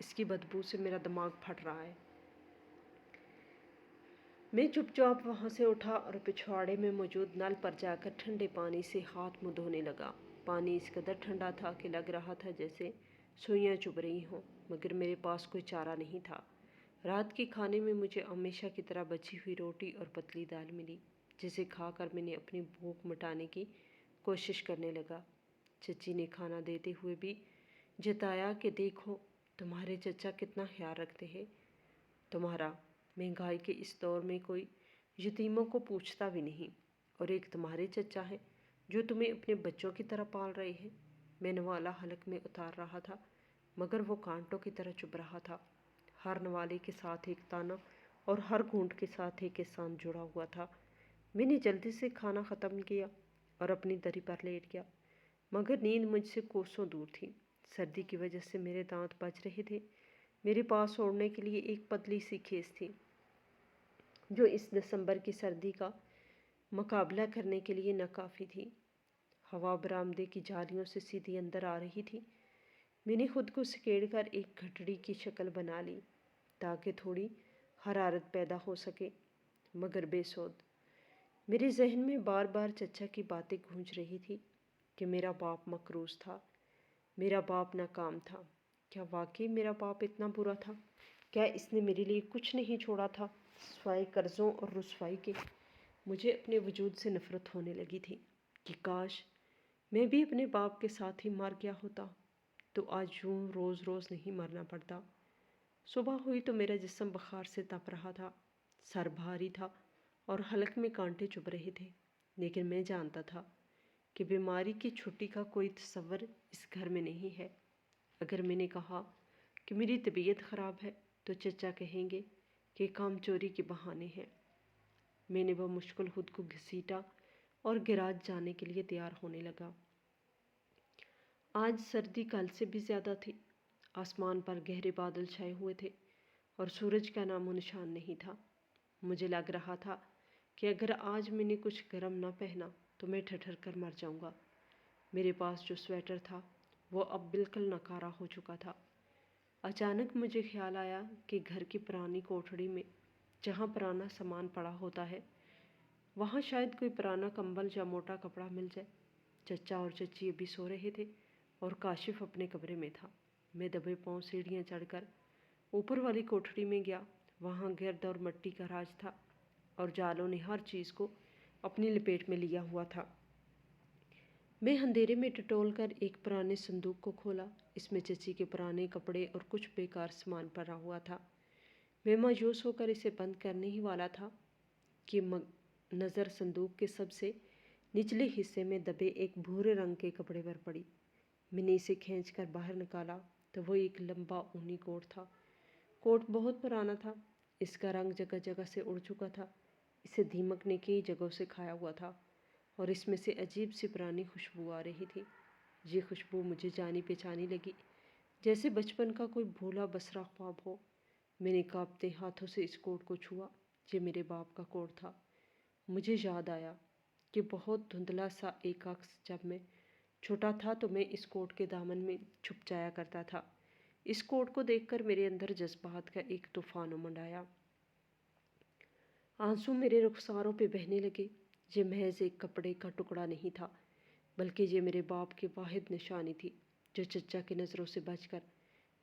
اس کی بدبو سے میرا دماغ پھٹ رہا ہے۔ میں چپ چاپ وہاں سے اٹھا اور پچھواڑے میں موجود نل پر جا کر ٹھنڈے پانی سے ہاتھ منہ دھونے لگا۔ پانی اس قدر ٹھنڈا تھا کہ لگ رہا تھا جیسے سوئیاں چبھ رہی ہوں، مگر میرے پاس کوئی چارہ نہیں تھا۔ رات کے کھانے میں مجھے ہمیشہ کی طرح بچی ہوئی روٹی اور پتلی دال ملی، جسے کھا کر میں نے اپنی بھوک مٹانے کی کوشش کرنے لگا۔ چچی نے کھانا دیتے ہوئے بھی جتایا کہ دیکھو تمہارے چچا کتنا خیال رکھتے ہیں تمہارا۔ مہنگائی کے اس دور میں کوئی یتیموں کو پوچھتا بھی نہیں، اور ایک تمہارے چچا ہے جو تمہیں اپنے بچوں کی طرح پال رہے ہیں۔ میں نوالا حلق میں اتار رہا تھا، مگر وہ کانٹوں کی طرح چبھ رہا تھا۔ ہر نوالے کے ساتھ ایک تانا اور ہر گھونٹ کے ساتھ ایک احسان جڑا ہوا تھا۔ میں نے جلدی سے کھانا ختم کیا اور اپنی دری پر لیٹ گیا، مگر نیند مجھ سے کوسوں دور تھی۔ سردی کی وجہ سے میرے دانت بج رہے تھے۔ میرے پاس اوڑھنے کے لیے ایک پتلی سی کھیس تھی، جو اس دسمبر کی سردی کا مقابلہ کرنے کے لیے ناکافی تھی۔ ہوا برآمدے کی جالیوں سے سیدھی اندر آ رہی تھی۔ میں نے خود کو سکیڑ کر ایک گھٹڑی کی شکل بنا لی تاکہ تھوڑی حرارت پیدا ہو سکے، مگر بے سود۔ میرے ذہن میں بار بار چچا کی باتیں گونج رہی تھی کہ میرا باپ مقروض تھا، میرا باپ ناکام تھا۔ کیا واقعی میرا باپ اتنا برا تھا؟ کیا اس نے میرے لیے کچھ نہیں چھوڑا تھا سوائے قرضوں اور رسوائی کے؟ مجھے اپنے وجود سے نفرت ہونے لگی تھی کہ کاش میں بھی اپنے باپ کے ساتھ ہی مر گیا ہوتا تو آج یوں روز روز نہیں مرنا پڑتا۔ صبح ہوئی تو میرا جسم بخار سے تپ رہا تھا، سر بھاری تھا اور حلق میں کانٹے چبھ رہے تھے، لیکن میں جانتا تھا کہ بیماری کی چھٹی کا کوئی تصور اس گھر میں نہیں ہے۔ اگر میں نے کہا کہ میری طبیعت خراب ہے تو چچا کہیں گے کہ کام چوری کے بہانے ہیں۔ میں نے بمشکل خود کو گھسیٹا اور گراج جانے کے لیے تیار ہونے لگا۔ آج سردی کل سے بھی زیادہ تھی۔ آسمان پر گہرے بادل چھائے ہوئے تھے اور سورج کا نام و نشان نہیں تھا۔ مجھے لگ رہا تھا کہ اگر آج میں نے کچھ گرم نہ پہنا تو میں ٹھٹر کر مر جاؤں گا۔ میرے پاس جو سویٹر تھا وہ اب بالکل ناکارہ ہو چکا تھا۔ اچانک مجھے خیال آیا کہ گھر کی پرانی کوٹھڑی میں جہاں پرانا سامان پڑا ہوتا ہے، وہاں شاید کوئی پرانا کمبل یا موٹا کپڑا مل جائے۔ چچا اور چچی ابھی سو رہے تھے اور کاشف اپنے کمرے میں تھا۔ میں دبے پاؤں سیڑھیاں چڑھ کر اوپر والی کوٹھڑی میں گیا۔ وہاں گرد اور مٹی کا راج تھا اور جالوں نے ہر چیز کو اپنی لپیٹ میں لیا ہوا تھا۔ میں اندھیرے میں ٹٹول کر ایک پرانے صندوق کو کھولا۔ اس میں چچی کے پرانے کپڑے اور کچھ بیکار سامان پڑا ہوا تھا۔ میں مایوس ہو کر اسے بند کرنے ہی والا تھا کہ نظر صندوق کے سب سے نچلے حصے میں دبے ایک بھورے رنگ کے کپڑے پر پڑی۔ میں نے اسے کھینچ کر باہر نکالا تو وہ ایک لمبا اونی کوٹ تھا۔ کوٹ بہت پرانا تھا، اس کا رنگ جگہ جگہ سے اڑ چکا تھا، اسے دیمک نے کئی جگہوں سے کھایا ہوا تھا اور اس میں سے عجیب سی پرانی خوشبو آ رہی تھی۔ یہ خوشبو مجھے جانی پہچانی لگی، جیسے بچپن کا کوئی بھولا بسرا خواب ہو۔ میں نے کانپتے ہاتھوں سے اس کوٹ کو چھوا۔ یہ میرے باپ کا کوٹ تھا۔ مجھے یاد آیا کہ بہت دھندلا سا ایک عکس جب میں چھوٹا تھا تو میں اس کوٹ کے دامن میں چھپ جایا کرتا تھا۔ اس کوٹ کو دیکھ کر میرے اندر جذبات کا ایک طوفان امنڈ آیا۔ آنسو میرے رخساروں پہ بہنے لگے۔ یہ محض ایک کپڑے کا ٹکڑا نہیں تھا، بلکہ یہ میرے باپ کی واحد نشانی تھی جو چچا کی نظروں سے بچ کر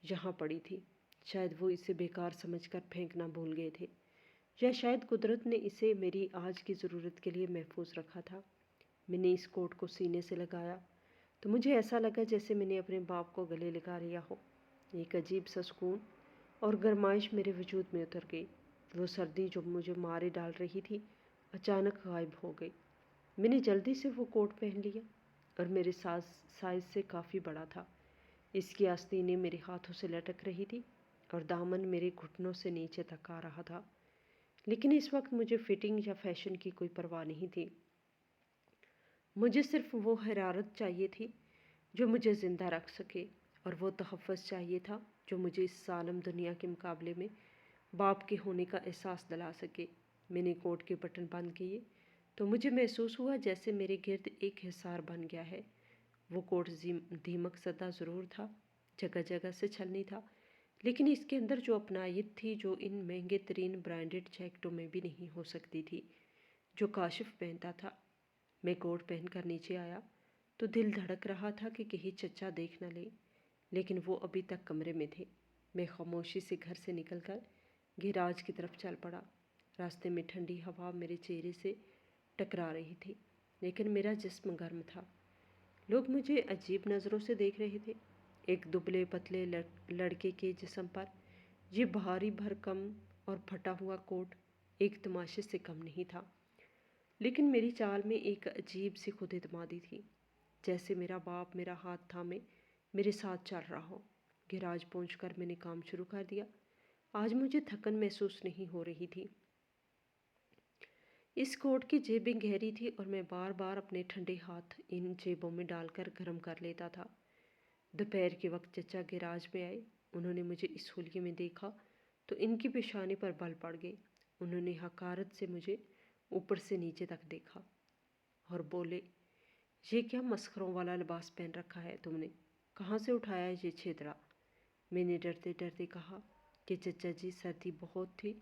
یہاں پڑی تھی۔ شاید وہ اسے بیکار سمجھ کر پھینکنا بھول گئے تھے، یا شاید قدرت نے اسے میری آج کی ضرورت کے لیے محفوظ رکھا تھا۔ میں نے اس کوٹ کو سینے سے لگایا تو مجھے ایسا لگا جیسے میں نے اپنے باپ کو گلے لگا لیا ہو۔ ایک عجیب سا سکون اور گرمائش میرے وجود میں اتر گئی۔ وہ سردی جو مجھے مارے ڈال رہی تھی اچانک غائب ہو گئی۔ میں نے جلدی سے وہ کوٹ پہن لیا اور میرے سائز سے کافی بڑا تھا۔ اس کی آستینیں میرے ہاتھوں سے لٹک رہی تھی اور دامن میرے گھٹنوں سے نیچے تک آ رہا تھا، لیکن اس وقت مجھے فٹنگ یا فیشن کی کوئی پرواہ نہیں تھی۔ مجھے صرف وہ حرارت چاہیے تھی جو مجھے زندہ رکھ سکے، اور وہ تحفظ چاہیے تھا جو مجھے اس ظالم دنیا کے مقابلے میں باپ کے ہونے کا احساس دلا سکے۔ میں نے کوٹ کے بٹن بند کیے تو مجھے محسوس ہوا جیسے میرے گرد ایک حصار بن گیا ہے۔ وہ کوٹ دیمک زدہ ضرور تھا، جگہ جگہ سے چھلنی تھا، لیکن اس کے اندر جو اپنائیت تھی جو ان مہنگے ترین برانڈڈ جیکٹوں میں بھی نہیں ہو سکتی تھی جو کاشف پہنتا تھا۔ میں کوٹ پہن کر نیچے آیا تو دل دھڑک رہا تھا کہ کہیں چچا دیکھ نہ لے، لیکن وہ ابھی تک کمرے میں تھے۔ میں خاموشی سے گھر سے نکل کر گیراج کی طرف چل پڑا۔ راستے میں ٹھنڈی ہوا میرے چہرے سے ٹکرا رہی تھی، لیکن میرا جسم گرم تھا۔ لوگ مجھے عجیب نظروں سے دیکھ رہے تھے۔ ایک دبلے پتلے لڑکے کے جسم پر یہ بھاری بھرکم اور پھٹا ہوا کوٹ ایک تماشے سے کم نہیں تھا، لیکن میری چال میں ایک عجیب سی خود اعتمادی تھی، جیسے میرا باپ میرا ہاتھ تھامے میرے ساتھ چل رہا ہو۔ گیراج پہنچ کر میں نے کام شروع کر دیا۔ آج مجھے تھکن محسوس نہیں ہو رہی تھی۔ اس کوٹ کی جیبیں گہری تھی اور میں بار بار اپنے ٹھنڈے ہاتھ ان جیبوں میں ڈال کر گرم کر لیتا تھا۔ دوپہر کے وقت چچا گیراج میں آئے۔ انہوں نے مجھے اس حلیے میں دیکھا تو ان کی پیشانی پر بل پڑ گئے۔ انہوں نے حقارت سے مجھے اوپر سے نیچے تک دیکھا اور بولے، یہ کیا مسخروں والا لباس پہن رکھا ہے تم نے؟ کہاں سے اٹھایا ہے یہ چھیدڑا؟ میں نے ڈرتے ڈرتے کہا کہ چچا جی سردی بہت تھی،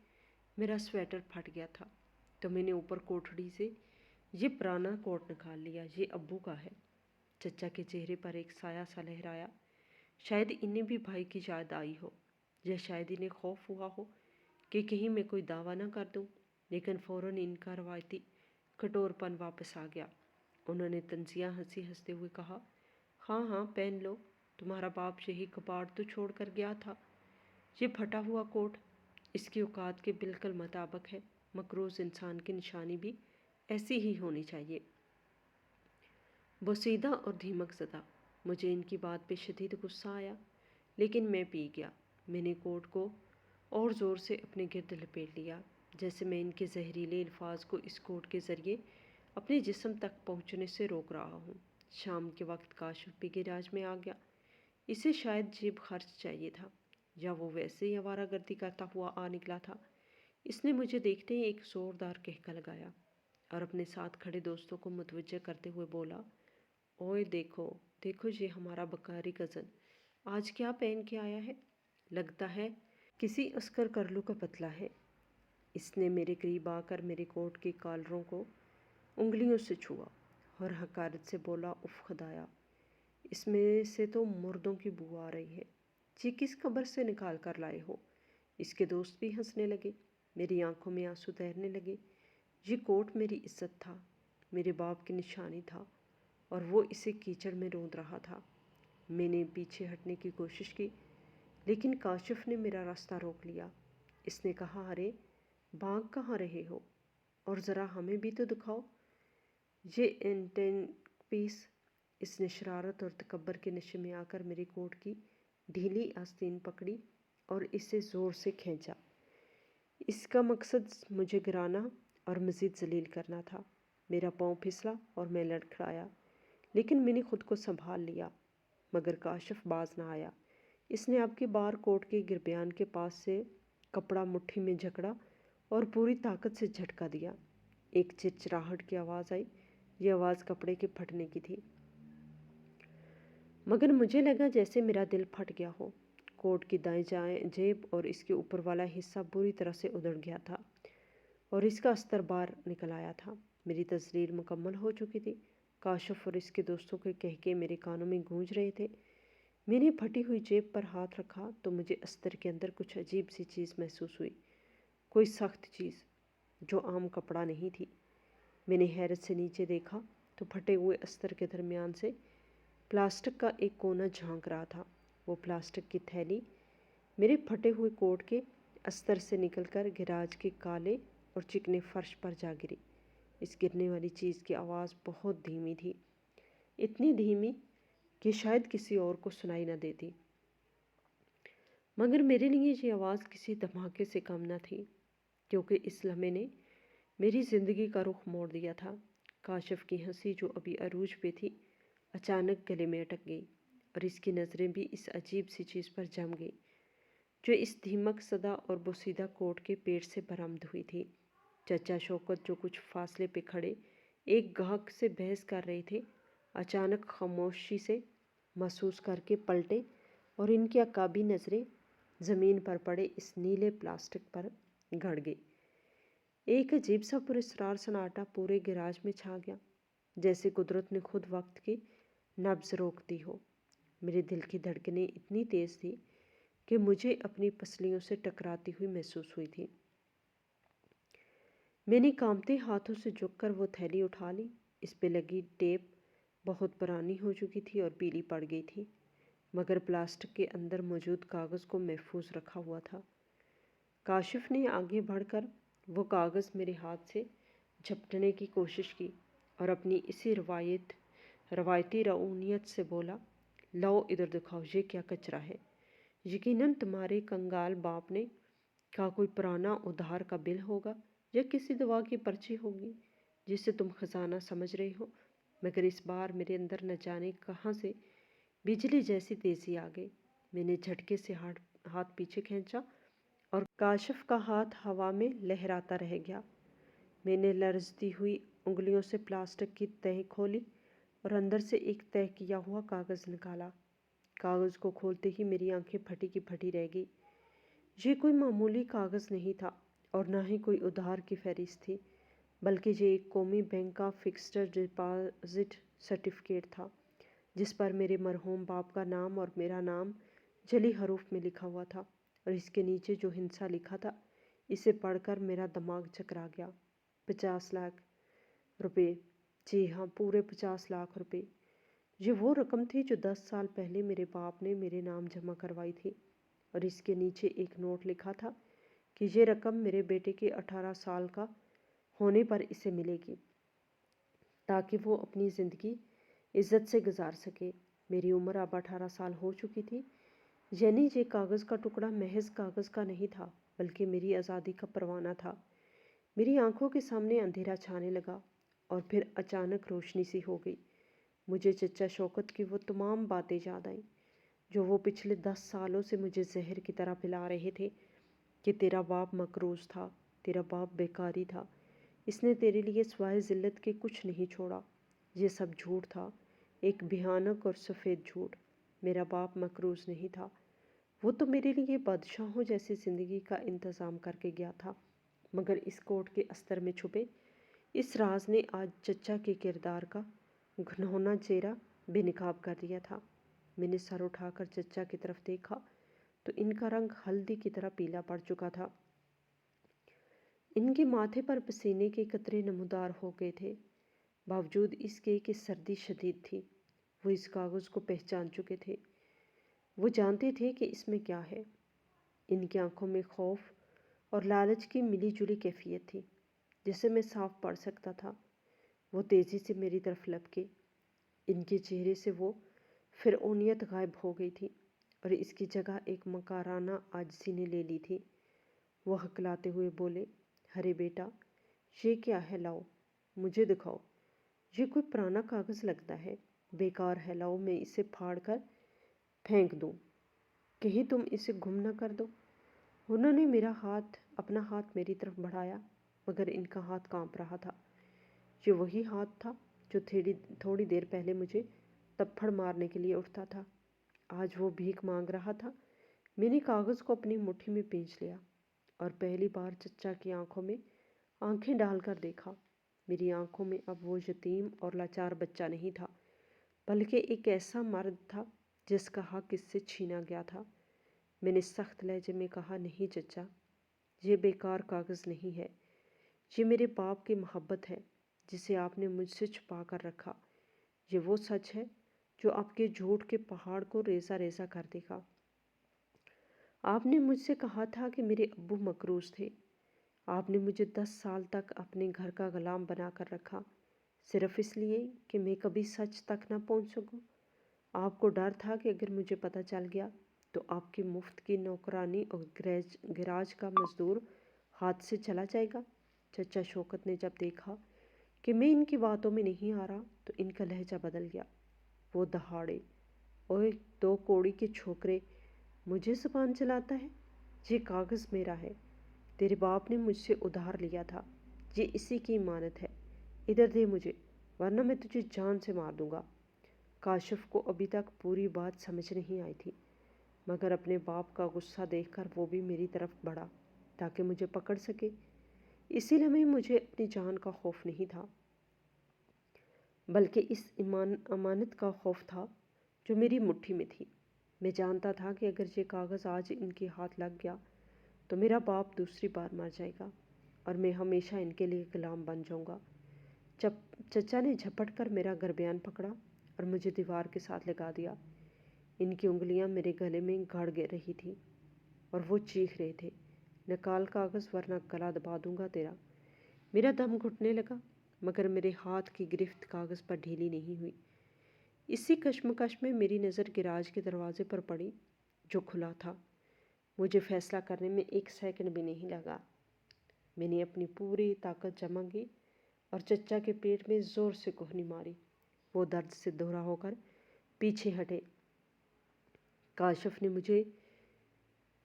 میرا سویٹر پھٹ گیا تھا، تو میں نے اوپر کوٹھڑی سے یہ پرانا کوٹ نکال لیا، یہ ابو کا ہے۔ چچا کے چہرے پر ایک سایہ سا لہرایا۔ شاید انہیں بھی بھائی کی یاد آئی ہو، یا شاید انہیں خوف ہوا ہو کہ کہیں میں کوئی دعویٰ نہ کر دوں، لیکن فوراً ان کا روایتی کٹور پن واپس آ گیا۔ انہوں نے طنزیہ ہنسی ہنستے ہوئے کہا، ہاں ہاں پہن لو، تمہارا باپ یہی کباڑ تو چھوڑ کر گیا تھا۔ یہ پھٹا ہوا کوٹ اس کی اوقات کے بالکل مطابق ہے۔ مقروض انسان کی نشانی بھی ایسی ہی ہونی چاہیے۔ بوسیدہ اور دھیمک زدہ۔ مجھے ان کی بات پہ شدید غصہ آیا، لیکن میں پی گیا۔ میں نے کوٹ کو اور زور سے اپنے گرد لپیٹ لیا، جیسے میں ان کے زہریلے الفاظ کو اس کوٹ کے ذریعے اپنے جسم تک پہنچنے سے روک رہا ہوں۔ شام کے وقت کاشف بھی گیراج میں آ گیا۔ اسے شاید جیب خرچ چاہیے تھا، یا وہ ویسے ہی آوارہ گردی کرتا ہوا آ نکلا تھا۔ اس نے مجھے دیکھتے ہی ایک زوردار کہکا لگایا اور اپنے ساتھ کھڑے دوستوں کو متوجہ کرتے ہوئے بولا، اوئے دیکھو دیکھو، یہ ہمارا بکاری کزن آج کیا پہن کے آیا ہے، لگتا ہے کسی عسکر کرلو کا پتلا ہے۔ اس نے میرے قریب آ کر میرے کوٹ کے کالروں کو انگلیوں سے چھوا اور حقارت سے بولا، اف خدایا، اس میں سے تو مردوں کی بو آ رہی ہے، یہ کس قبر سے نکال کر لائے ہو؟ اس کے دوست بھی ہنسنے لگے۔ میری آنکھوں میں آنسو تیرنے لگے۔ یہ کوٹ میری عزت تھا، میرے باپ کی نشانی تھا، اور وہ اسے کیچڑ میں روند رہا تھا۔ میں نے پیچھے ہٹنے کی کوشش کی، لیکن کاشف نے میرا راستہ روک لیا۔ اس نے کہا، ارے بھاگ کہاں رہے ہو، اور ذرا ہمیں بھی تو دکھاؤ یہ اینٹینک پیس۔ اس نے شرارت اور تکبر کے نشے میں آ کر میرے کوٹ کی ڈھیلی آستین پکڑی اور اسے زور سے کھینچا۔ اس کا مقصد مجھے گرانا اور مزید ذلیل کرنا تھا۔ میرا پاؤں پھسلا اور میں لڑکھڑایا، لیکن میں نے خود کو سنبھال لیا، مگر کاشف باز نہ آیا۔ اس نے اب کے بار کوٹ کے گربیان کے پاس سے کپڑا مٹھی میں جکڑا اور پوری طاقت سے جھٹکا دیا۔ ایک چرچراہٹ کی آواز آئی۔ یہ آواز کپڑے کے پھٹنے کی تھی، مگر مجھے لگا جیسے میرا دل پھٹ گیا ہو۔ کوٹ کی دائیں جیب اور اس کے اوپر والا حصہ بری طرح سے ادھڑ گیا تھا اور اس کا استر باہر نکل آیا تھا۔ میری تزلیل مکمل ہو چکی تھی۔ کاشف اور اس کے دوستوں کے کہکے میرے کانوں میں گونج رہے تھے۔ میں نے پھٹی ہوئی جیب پر ہاتھ رکھا تو مجھے استر کے اندر کچھ عجیب سی چیز محسوس ہوئی، کوئی سخت چیز جو عام کپڑا نہیں تھی۔ میں نے حیرت سے نیچے دیکھا تو پھٹے ہوئے استر کے درمیان سے پلاسٹک کا ایک کونا جھانک رہا تھا۔ وہ پلاسٹک کی تھیلی میرے پھٹے ہوئے کوٹ کے استر سے نکل کر گیراج کے کالے اور چکنے فرش پر جا گری۔ اس گرنے والی چیز کی آواز بہت دھیمی تھی، اتنی دھیمی کہ شاید کسی اور کو سنائی نہ دیتی، مگر میرے لیے یہ آواز کسی دھماکے سے کم نہ تھی، کیونکہ اس لمحے نے میری زندگی کا رخ موڑ دیا تھا۔ کاشف کی ہنسی جو ابھی عروج پہ تھی، اچانک گلے میں اٹک گئی، اور اس کی نظریں بھی اس عجیب سی چیز پر جم گئی جو اس دھیمک زدہ اور بوسیدہ کوٹ کے پیٹ سے برآمد ہوئی تھی۔ چچا شوکت جو کچھ فاصلے پہ کھڑے ایک گاہک سے بحث کر رہے تھے، اچانک خاموشی سے محسوس کر کے پلٹے اور ان کی عقابی نظریں زمین پر پڑے اس نیلے پلاسٹک پر گڑ گئی۔ ایک عجیب سا پراسرار سناٹا پورے گیراج میں چھا گیا، جیسے قدرت نے خود وقت کی نبض روک دی ہو۔ میرے دل کی دھڑکنیں اتنی تیز تھی کہ مجھے اپنی پسلیوں سے ٹکراتی ہوئی محسوس ہوئی تھی۔ میں نے کانپتے ہاتھوں سے جھک کر وہ تھیلی اٹھا لی۔ اس پہ لگی ٹیپ بہت پرانی ہو چکی تھی اور پیلی پڑ گئی تھی، مگر پلاسٹک کے اندر موجود کاغذ کو محفوظ رکھا ہوا تھا۔ کاشف نے آگے بڑھ کر وہ کاغذ میرے ہاتھ سے جھپٹنے کی کوشش کی اور اپنی اسی روایتی رعونیت سے بولا، لاؤ ادھر دکھاؤ، یہ کیا کچرا ہے؟ یقیناً تمہارے کنگال باپ نے کا کوئی پرانا ادھار کا بل ہوگا یا کسی دوا کی پرچی ہوگی جسے تم خزانہ سمجھ رہے ہو۔ مگر اس بار میرے اندر نہ جانے کہاں سے بجلی جیسی تیزی آ گئی۔ میں نے جھٹکے سے ہاتھ پیچھے کھینچا اور کاشف کا ہاتھ ہوا میں لہراتا رہ گیا۔ میں نے لرزتی ہوئی انگلیوں سے پلاسٹک کی تہ کھولی اور اندر سے ایک تہ کیا ہوا کاغذ نکالا۔ کاغذ کو کھولتے ہی میری آنکھیں پھٹی کی پھٹی رہ گئی۔ یہ کوئی معمولی کاغذ نہیں تھا اور نہ ہی کوئی ادھار کی فہرست تھی، بلکہ یہ ایک قومی بینک کا فکسڈ ڈپازٹ سرٹیفکیٹ تھا، جس پر میرے مرحوم باپ کا نام اور میرا نام جلی حروف میں لکھا ہوا تھا، اور اس کے نیچے جو ہندسہ لکھا تھا اسے پڑھ کر میرا دماغ چکرا گیا۔ 50 لاکھ روپے، جی ہاں، پورے 50 لاکھ روپے۔ یہ وہ رقم تھی جو 10 سال پہلے میرے باپ نے میرے نام جمع کروائی تھی، اور اس کے نیچے ایک نوٹ لکھا تھا کہ یہ رقم میرے بیٹے کے 18 سال کا ہونے پر اسے ملے گی تاکہ وہ اپنی زندگی عزت سے گزار سکے۔ میری عمر اب 18 سال ہو چکی تھی، یعنی یہ کاغذ کا ٹکڑا محض کاغذ کا نہیں تھا بلکہ میری آزادی کا پروانہ تھا۔ میری آنکھوں کے سامنے اندھیرا چھانے لگا اور پھر اچانک روشنی سی ہو گئی۔ مجھے چچا شوکت کی وہ تمام باتیں یاد آئیں جو وہ پچھلے 10 سالوں سے مجھے زہر کی طرح پلا رہے تھے، کہ تیرا باپ مقروض تھا، تیرا باپ بیکاری تھا، اس نے تیرے لیے سوائے ذلت کے کچھ نہیں چھوڑا۔ یہ سب جھوٹ تھا، ایک بھیانک اور سفید جھوٹ۔ میرا باپ مقروض نہیں تھا، وہ تو میرے لیے بادشاہوں جیسی زندگی کا انتظام کر کے گیا تھا، مگر اس کوٹ کے استر میں چھپے اس راز نے آج چچا کے کردار کا گھناؤنا چہرہ بے نقاب کر دیا تھا۔ میں نے سر اٹھا کر چچا کی طرف دیکھا تو ان کا رنگ ہلدی کی طرح پیلا پڑ چکا تھا۔ ان کے ماتھے پر پسینے کے قطرے نمودار ہو گئے تھے، باوجود اس کے کہ سردی شدید تھی۔ وہ اس کاغذ کو پہچان چکے تھے، وہ جانتے تھے کہ اس میں کیا ہے۔ ان کی آنکھوں میں خوف اور لالچ کی ملی جلی کیفیت تھی جسے میں صاف پڑھ سکتا تھا۔ وہ تیزی سے میری طرف لپکے، ان کے چہرے سے وہ فرعونیت غائب ہو گئی تھی اور اس کی جگہ ایک مکارانہ عاجزی نے لے لی تھی۔ وہ ہکلاتے ہوئے بولے، ارے بیٹا، یہ کیا ہے؟ لاؤ مجھے دکھاؤ۔ یہ کوئی پرانا کاغذ لگتا ہے، بیکار ہے، لاؤ میں اسے پھاڑ کر پھینک دوں، کہیں تم اسے گم نہ کر دو۔ انہوں نے اپنا ہاتھ میری طرف بڑھایا، مگر ان کا ہاتھ کانپ رہا تھا۔ یہ وہی ہاتھ تھا جو تھوڑی دیر پہلے مجھے تپھڑ مارنے کے لیے اٹھتا تھا، آج وہ بھیک مانگ رہا تھا۔ میں نے کاغذ کو اپنی مٹھی میں پینچ لیا اور پہلی بار چچا کی آنکھوں میں آنکھیں ڈال کر دیکھا۔ میری آنکھوں میں اب وہ یتیم اور لاچار بچہ نہیں تھا، بلکہ ایک ایسا مرد تھا جس کا حق اس سے چھینا گیا تھا۔ میں نے سخت لہجے میں کہا، نہیں چچا، یہ بیکار کاغذ نہیں ہے، یہ میرے باپ کی محبت ہے جسے آپ نے مجھ سے چھپا کر رکھا۔ یہ وہ سچ ہے جو آپ کے جھوٹ کے پہاڑ کو ریزہ ریزہ کر دے گا۔ آپ نے مجھ سے کہا تھا کہ میرے ابو مقروض تھے، آپ نے مجھے 10 سال تک اپنے گھر کا غلام بنا کر رکھا، صرف اس لیے کہ میں کبھی سچ تک نہ پہنچ سکوں۔ آپ کو ڈر تھا کہ اگر مجھے پتہ چل گیا تو آپ کی مفت کی نوکرانی اور گیراج کا مزدور ہاتھ سے چلا جائے گا۔ چچا شوکت نے جب دیکھا کہ میں ان کی باتوں میں نہیں آ رہا تو ان کا لہجہ بدل گیا۔ وہ دہاڑے، اوئے 2 کوڑی کے چھوکرے، مجھے زبان چلاتا ہے؟ یہ کاغذ میرا ہے، تیرے باپ نے مجھ سے ادھار لیا تھا، یہ اسی کی امانت ہے، ادھر دے مجھے ورنہ میں تجھے جان سے مار دوں گا۔ کاشف کو ابھی تک پوری بات سمجھ نہیں آئی تھی، مگر اپنے باپ کا غصہ دیکھ کر وہ بھی میری طرف بڑھا تاکہ مجھے پکڑ سکے۔ اسی لمحے مجھے اپنی جان کا خوف نہیں تھا، بلکہ اس امانت کا خوف تھا جو میری مٹھی میں تھی۔ میں جانتا تھا کہ اگر یہ کاغذ آج ان کے ہاتھ لگ گیا تو میرا باپ دوسری بار مر جائے گا اور میں ہمیشہ ان کے لیے غلام بن جاؤں گا۔ چچا نے جھپٹ کر میرا گربیان پکڑا اور مجھے دیوار کے ساتھ لگا دیا۔ ان کی انگلیاں میرے گلے میں گڑ رہی تھی اور وہ چیخ رہے تھے، نکال کاغذ ورنہ گلا دبا دوں گا تیرا۔ میرا دم گھٹنے لگا مگر میرے ہاتھ کی گرفت کاغذ پر ڈھیلی نہیں ہوئی۔ اسی کشمکش میں میری نظر گراج کے دروازے پر پڑی جو کھلا تھا۔ مجھے فیصلہ کرنے میں 1 سیکنڈ بھی نہیں لگا۔ میں نے اپنی پوری طاقت جمع کی اور چچا کے پیٹ میں زور سے کوہنی ماری۔ وہ درد سے دھورا ہو کر پیچھے ہٹے۔ کاشف نے مجھے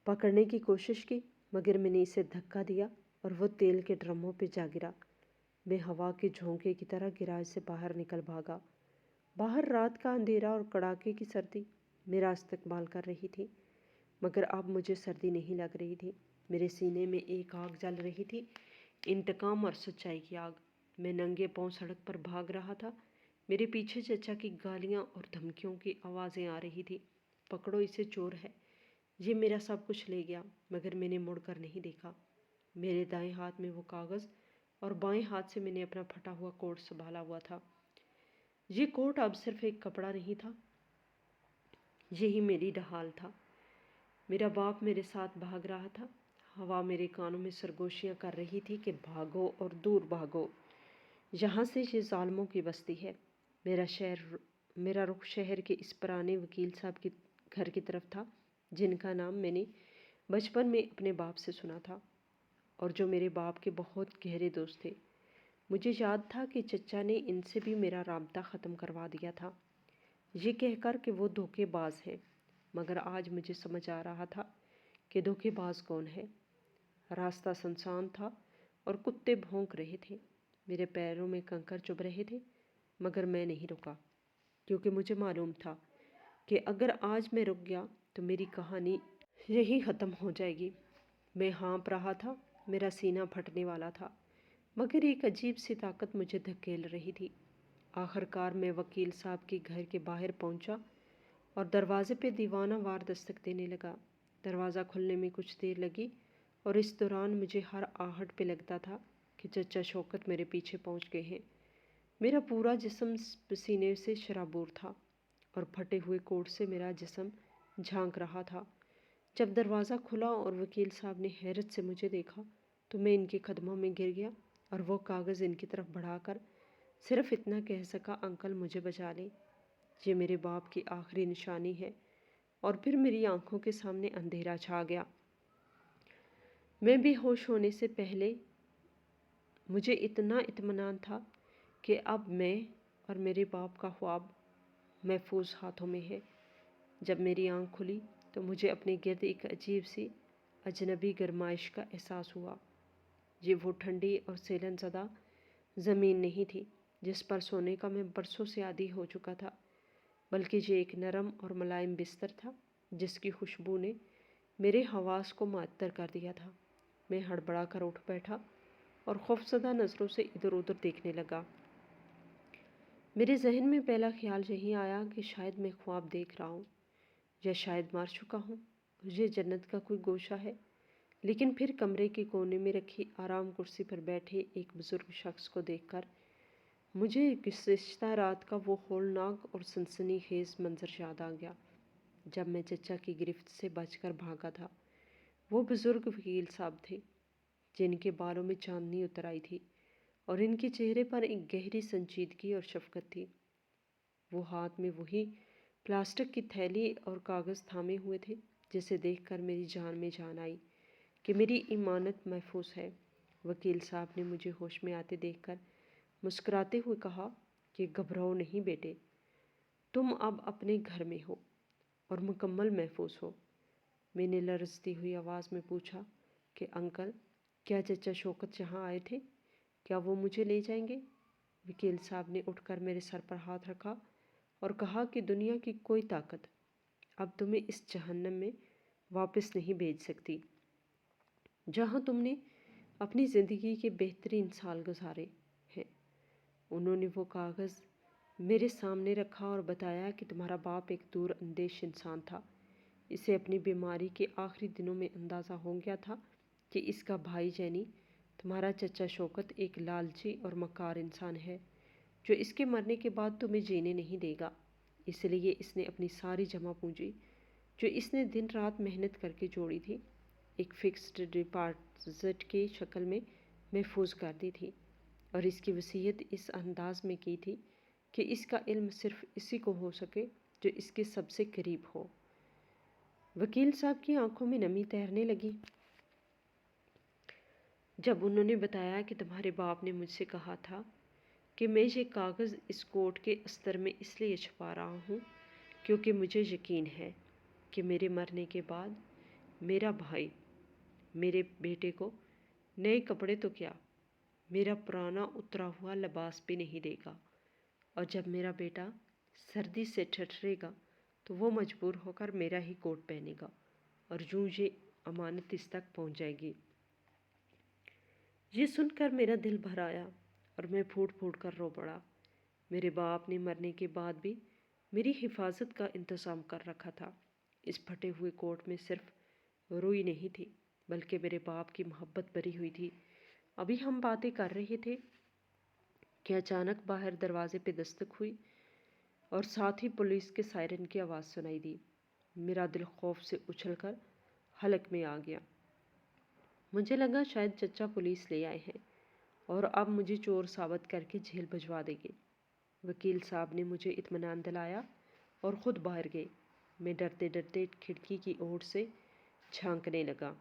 پکڑنے کی کوشش کی مگر میں نے اسے دھکا دیا اور وہ تیل کے ڈرموں پہ جا گرا۔ میں ہوا کے جھونکے کی طرح گراج سے باہر نکل بھاگا۔ باہر رات کا اندھیرا اور کڑاکے کی سردی میرا استقبال کر رہی تھی، مگر اب مجھے سردی نہیں لگ رہی تھی۔ میرے سینے میں ایک آگ جل رہی تھی، انتقام اور سچائی کی آگ۔ میں ننگے پاؤں سڑک پر بھاگ رہا تھا۔ میرے پیچھے چچا کی گالیاں اور دھمکیوں کی آوازیں آ رہی تھی، پکڑو اسے، چور ہے، یہ میرا سب کچھ لے گیا۔ مگر میں نے مڑ کر نہیں دیکھا۔ میرے دائیں ہاتھ میں وہ کاغذ اور بائیں ہاتھ سے میں نے اپنا پھٹا ہوا کوٹ سنبھالا ہوا تھا۔ یہ کوٹ اب صرف ایک کپڑا نہیں تھا، یہی میری ڈھال تھا۔ میرا باپ میرے ساتھ بھاگ رہا تھا۔ ہوا میرے کانوں میں سرگوشیاں کر رہی تھی کہ بھاگو اور دور بھاگو، یہاں سے، یہ ظالموں کی بستی ہے۔ میرا رخ شہر کے اس پرانے وکیل صاحب کے گھر کی طرف تھا جن کا نام میں نے بچپن میں اپنے باپ سے سنا تھا اور جو میرے باپ کے بہت گہرے دوست تھے۔ مجھے یاد تھا کہ چچا نے ان سے بھی میرا رابطہ ختم کروا دیا تھا، یہ کہہ کر کہ وہ دھوکے باز ہیں، مگر آج مجھے سمجھ آ رہا تھا کہ دھوکے باز کون ہے۔ راستہ سنسان تھا اور کتے بھونک رہے تھے۔ میرے پیروں میں کنکر چبھ رہے تھے مگر میں نہیں رکا، کیونکہ مجھے معلوم تھا کہ اگر آج میں رک گیا تو میری کہانی یہی ختم ہو جائے گی۔ میں ہانپ رہا تھا، میرا سینہ پھٹنے والا تھا، مگر ایک عجیب سی طاقت مجھے دھکیل رہی تھی۔ آخر کار میں وکیل صاحب کے گھر کے باہر پہنچا اور دروازے پہ دیوانہ وار دستک دینے لگا۔ دروازہ کھلنے میں کچھ دیر لگی اور اس دوران مجھے ہر آہٹ پہ لگتا تھا کہ چچا شوکت میرے پیچھے پہنچ گئے ہیں۔ میرا پورا جسم پسینے سے شرابور تھا اور پھٹے ہوئے کوٹ سے میرا جسم جھانک رہا تھا۔ جب دروازہ کھلا اور وکیل صاحب نے حیرت سے مجھے دیکھا تو میں ان کے قدموں میں گر گیا اور وہ کاغذ ان کی طرف بڑھا کر صرف اتنا کہہ سکا، انکل مجھے بچا لیں، یہ میرے باپ کی آخری نشانی ہے۔ اور پھر میری آنکھوں کے سامنے اندھیرا چھا گیا۔ میں بے ہوش ہونے سے پہلے مجھے اتنا اطمینان تھا کہ اب میں اور میرے باپ کا خواب محفوظ ہاتھوں میں ہے۔ جب میری آنکھ کھلی تو مجھے اپنے گرد ایک عجیب سی اجنبی گرمائش کا احساس ہوا۔ یہ وہ ٹھنڈی اور سیلن زدہ زمین نہیں تھی جس پر سونے کا میں برسوں سے عادی ہو چکا تھا، بلکہ یہ ایک نرم اور ملائم بستر تھا جس کی خوشبو نے میرے حواس کو معطر کر دیا تھا۔ میں ہڑبڑا کر اٹھ بیٹھا اور خوفزدہ نظروں سے ادھر ادھر دیکھنے لگا۔ میرے ذہن میں پہلا خیال یہی آیا کہ شاید میں خواب دیکھ رہا ہوں یا شاید مر چکا ہوں اور یہ جنت کا کوئی گوشہ ہے۔ لیکن پھر کمرے کے کونے میں رکھی آرام کرسی پر بیٹھے ایک بزرگ شخص کو دیکھ کر مجھے گزشتہ رات کا وہ ہولناک اور سنسنی خیز منظر یاد آ گیا جب میں چچا کی گرفت سے بچ کر بھاگا تھا۔ وہ بزرگ وکیل صاحب تھے جن کے بالوں میں چاندنی اتر آئی تھی اور ان کے چہرے پر ایک گہری سنجیدگی اور شفقت تھی۔ وہ ہاتھ میں وہی پلاسٹک کی تھیلی اور کاغذ تھامے ہوئے تھے جسے دیکھ کر میری جان میں جان آئی کہ میری امانت محفوظ ہے۔ وکیل صاحب نے مجھے ہوش میں آتے دیکھ کر مسکراتے ہوئے کہا کہ گھبراؤ نہیں بیٹے، تم اب اپنے گھر میں ہو اور مکمل محفوظ ہو۔ میں نے لرزتی ہوئی آواز میں پوچھا کہ انکل، کیا چچا شوکت یہاں آئے تھے؟ کیا وہ مجھے لے جائیں گے؟ وکیل صاحب نے اٹھ کر میرے سر پر ہاتھ رکھا اور کہا کہ دنیا کی کوئی طاقت اب تمہیں اس جہنم میں واپس نہیں بھیج سکتی جہاں تم نے اپنی زندگی کے بہترین سال گزارے ہیں۔ انہوں نے وہ کاغذ میرے سامنے رکھا اور بتایا کہ تمہارا باپ ایک دور اندیش انسان تھا۔ اسے اپنی بیماری کے آخری دنوں میں اندازہ ہو گیا تھا کہ اس کا بھائی یعنی تمہارا چچا شوکت ایک لالچی اور مکار انسان ہے جو اس کے مرنے کے بعد تمہیں جینے نہیں دے گا۔ اس لیے اس نے اپنی ساری جمع پونجی جو اس نے دن رات محنت کر کے جوڑی تھی ایک فکسڈ ڈپازٹ کی شکل میں محفوظ کر دی تھی، اور اس کی وصیت اس انداز میں کی تھی کہ اس کا علم صرف اسی کو ہو سکے جو اس کے سب سے قریب ہو۔ وکیل صاحب کی آنکھوں میں نمی تیرنے لگی جب انہوں نے بتایا کہ تمہارے باپ نے مجھ سے کہا تھا کہ میں یہ کاغذ اس کوٹ کے استر میں اس لیے چھپا رہا ہوں کیونکہ مجھے یقین ہے کہ میرے مرنے کے بعد میرا بھائی میرے بیٹے کو نئے کپڑے تو کیا میرا پرانا اترا ہوا لباس بھی نہیں دے گا، اور جب میرا بیٹا سردی سے ٹھٹھرے گا تو وہ مجبور ہو کر میرا ہی کوٹ پہنے گا اور یوں یہ امانت اس تک پہنچ جائے گی۔ یہ سن کر میرا دل بھر آیا اور میں پھوٹ پھوٹ کر رو پڑا۔ میرے باپ نے مرنے کے بعد بھی میری حفاظت کا انتظام کر رکھا تھا۔ اس پھٹے ہوئے کوٹ میں صرف روئی نہیں تھی بلکہ میرے باپ کی محبت بھری ہوئی تھی۔ ابھی ہم باتیں کر رہے تھے کہ اچانک باہر دروازے پہ دستک ہوئی اور ساتھ ہی پولیس کے سائرن کی آواز سنائی دی۔ میرا دل خوف سے اچھل کر حلق میں آ گیا۔ مجھے لگا شاید چچا پولیس لے آئے ہیں اور اب مجھے چور ثابت کر کے جیل بھجوا دیں گے۔ وکیل صاحب نے مجھے اطمینان دلایا اور خود باہر گئے۔ میں ڈرتے ڈرتے کھڑکی کی اوٹ سے جھانکنے لگا۔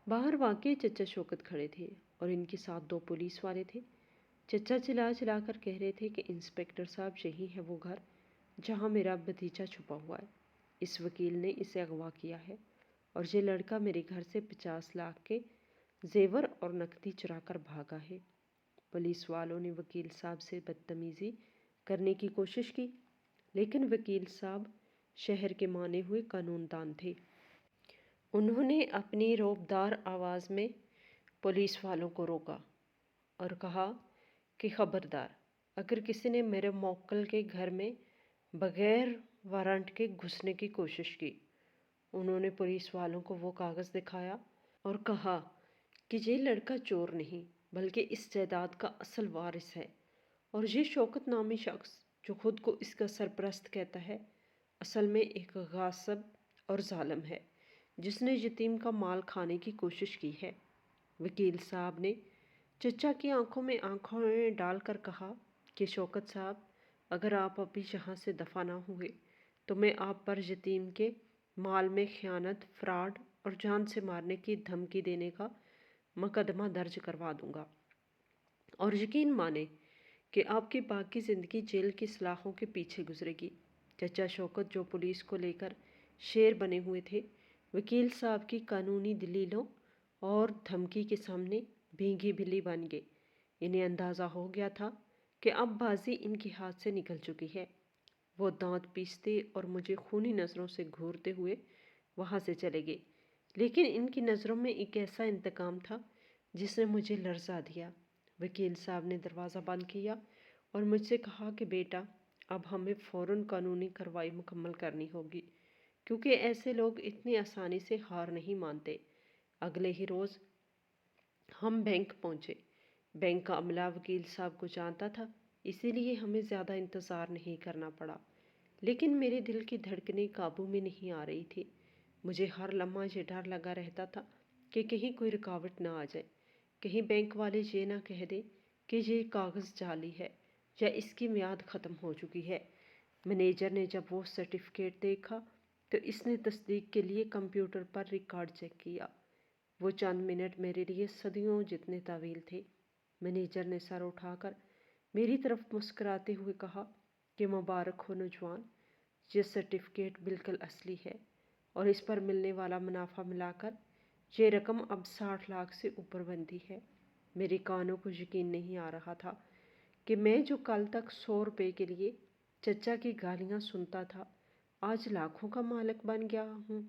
باہر واقعی چچا شوکت کھڑے تھے اور ان کے ساتھ 2 پولیس والے تھے۔ چچا چلا چلا کر کہہ رہے تھے کہ انسپکٹر صاحب یہی ہے وہ گھر جہاں میرا بھتیجا چھپا ہوا ہے۔ اس وکیل نے اسے اغوا کیا ہے اور یہ لڑکا میرے گھر سے 50 لاکھ کے زیور اور نقدی چرا کر بھاگا ہے۔ پولیس والوں نے وکیل صاحب سے بدتمیزی کرنے کی کوشش کی، لیکن وکیل صاحب شہر کے مانے ہوئے قانون دان تھے۔ انہوں نے اپنی رعبدار آواز میں پولیس والوں کو روکا اور کہا کہ خبردار، اگر کسی نے میرے موکل کے گھر میں بغیر وارنٹ کے گھسنے کی کوشش کی۔ انہوں نے پولیس والوں کو وہ کاغذ دکھایا اور کہا کہ یہ لڑکا چور نہیں بلکہ اس جائیداد کا اصل وارث ہے، اور یہ شوکت نامی شخص جو خود کو اس کا سرپرست کہتا ہے اصل میں ایک غاصب اور ظالم ہے جس نے یتیم کا مال کھانے کی کوشش کی ہے۔ وکیل صاحب نے چچا کی آنکھوں میں آنکھیں ڈال کر کہا کہ شوکت صاحب، اگر آپ ابھی یہاں سے دفع نہ ہوئے تو میں آپ پر یتیم کے مال میں خیانت، فراڈ اور جان سے مارنے کی دھمکی دینے کا مقدمہ درج کروا دوں گا، اور یقین مانیں کہ آپ کی باقی زندگی جیل کی سلاخوں کے پیچھے گزرے گی۔ چچا شوکت جو پولیس کو لے کر شیر بنے ہوئے تھے، وکیل صاحب کی قانونی دلیلوں اور دھمکی کے سامنے بھینگی بلی بن گئے۔ انہیں اندازہ ہو گیا تھا کہ اب بازی ان کے ہاتھ سے نکل چکی ہے۔ وہ دانت پیستے اور مجھے خونی نظروں سے گھورتے ہوئے وہاں سے چلے گئے، لیکن ان کی نظروں میں ایک ایسا انتقام تھا جس نے مجھے لرزا دیا۔ وکیل صاحب نے دروازہ بند کیا اور مجھ سے کہا کہ بیٹا، اب ہمیں فوراً قانونی کارروائی مکمل کرنی ہوگی کیونکہ ایسے لوگ اتنی آسانی سے ہار نہیں مانتے۔ اگلے ہی روز ہم بینک پہنچے۔ بینک کا عملہ وکیل صاحب کو جانتا تھا، اسی لیے ہمیں زیادہ انتظار نہیں کرنا پڑا، لیکن میرے دل کی دھڑکنیں قابو میں نہیں آ رہی تھی۔ مجھے ہر لمحہ یہ ڈر لگا رہتا تھا کہ کہیں کوئی رکاوٹ نہ آ جائے، کہیں بینک والے یہ نہ کہہ دیں کہ یہ کاغذ جعلی ہے یا اس کی میعاد ختم ہو چکی ہے۔ مینیجر نے جب وہ سرٹیفکیٹ دیکھا تو اس نے تصدیق کے لیے کمپیوٹر پر ریکارڈ چیک کیا۔ وہ چند منٹ میرے لیے صدیوں جتنے طویل تھے۔ مینیجر نے سر اٹھا کر میری طرف مسکراتے ہوئے کہا کہ مبارک ہو نوجوان، یہ سرٹیفکیٹ بالکل اصلی ہے اور اس پر ملنے والا منافع ملا کر یہ رقم اب 60 لاکھ سے اوپر بنتی ہے۔ میرے کانوں کو یقین نہیں آ رہا تھا کہ میں جو کل تک 100 روپے کے لیے چچا کی گالیاں سنتا تھا آج لاکھوں کا مالک بن گیا ہوں۔